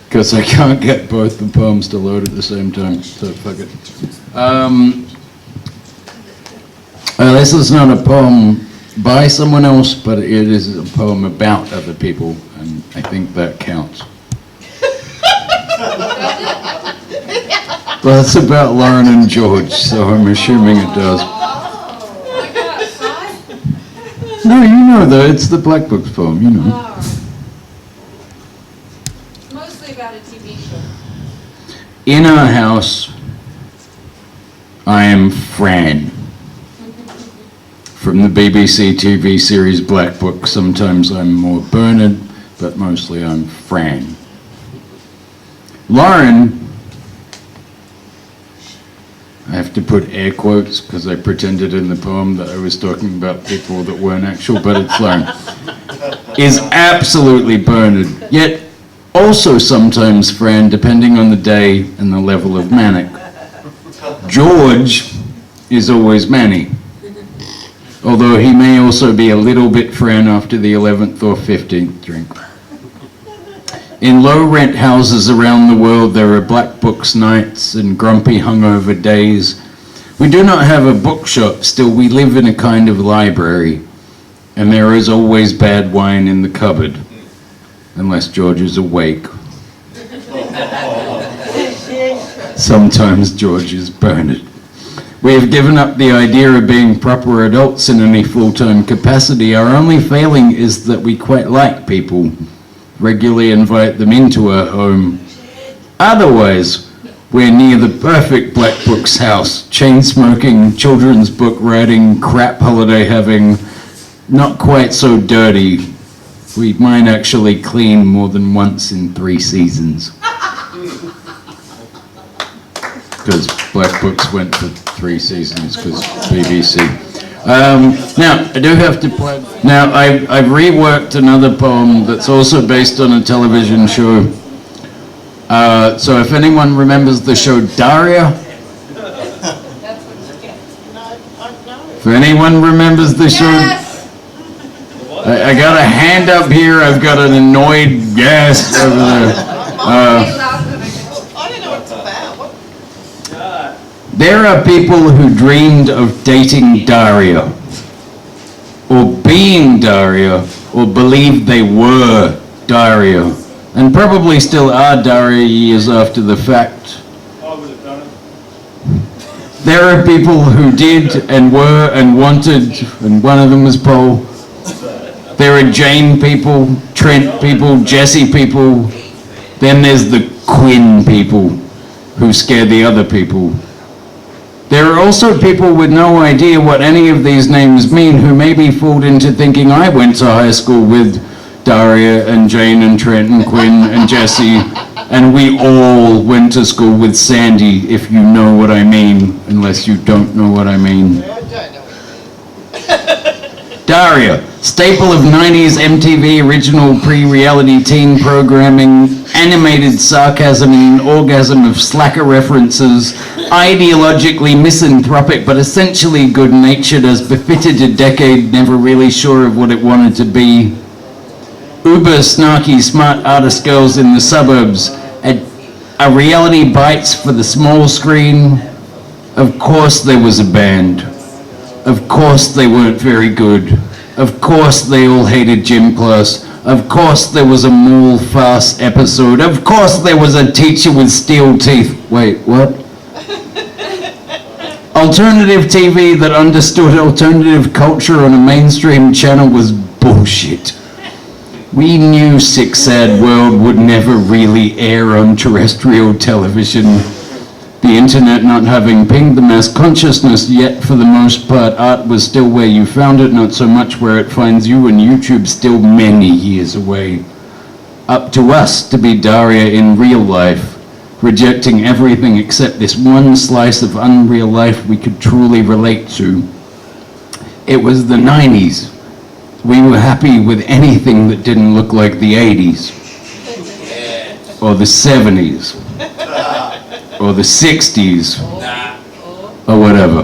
Because I can't get both the poems to load at the same time, so fuck it. This is not a poem by someone else, but it is a poem about other people, and I think that counts. Well, it's about Lauren and George, so I'm assuming it does. No, you know that it's the Black Books poem, you know. Mostly about a TV show. In our house, I am Fran. From the BBC TV series Black Book, sometimes I'm more Bernard, but mostly I'm Fran. Lauren, I have to put air quotes because I pretended in the poem that I was talking about people that weren't actual, but it's Lauren, is absolutely Bernard, yet also sometimes Fran, depending on the day and the level of manic. George is always Manny, although he may also be a little bit Fran after the 11th or 15th drink. In low-rent houses around the world, there are Black Books nights and grumpy hungover days. We do not have a bookshop, still we live in a kind of library, and there is always bad wine in the cupboard, unless George is awake. Sometimes George is Bernard. We have given up the idea of being proper adults in any full-time capacity. Our only failing is that we quite like people, regularly invite them into our home. Otherwise, we're near the perfect Black Books house, chain-smoking, children's book writing, crap holiday having, not quite so dirty. We might actually clean more than once in 3 seasons. Because Black Books went for 3 seasons, because BBC. Now, I do have to plug. Now, I've reworked another poem that's also based on a television show. So if anyone remembers the show Daria? If anyone remembers the show? I got a hand up here, I've got an annoyed yes over there. There are people who dreamed of dating Daria, or being Daria, or believed they were Daria, and probably still are Daria years after the fact. There are people who did and were and wanted, and one of them was Paul. There are Jane people, Trent people, Jesse people. Then there's the Quinn people who scare the other people. There are also people with no idea what any of these names mean who may be fooled into thinking I went to high school with Daria and Jane and Trent and Quinn and Jesse, and we all went to school with Sandy, if you know what I mean, unless you don't know what I mean. Daria, staple of 90s MTV original pre-reality teen programming, animated sarcasm and an orgasm of slacker references, ideologically misanthropic but essentially good-natured as befitted a decade never really sure of what it wanted to be. Uber snarky smart artist girls in the suburbs, a reality bites for the small screen. Of course there was a band. Of course they weren't very good. Of course they all hated gym class. Of course there was a mall farce episode. Of course there was a teacher with steel teeth. Wait, what? Alternative TV that understood alternative culture on a mainstream channel was bullshit. We knew Sick Sad World would never really air on terrestrial television. The internet not having pinged the mass consciousness, yet for the most part art was still where you found it, not so much where it finds you, and YouTube still many years away. Up to us to be Daria in real life, rejecting everything except this one slice of unreal life we could truly relate to. It was the 90s. We were happy with anything that didn't look like the 80s, or the 70s, or the 60s, or whatever.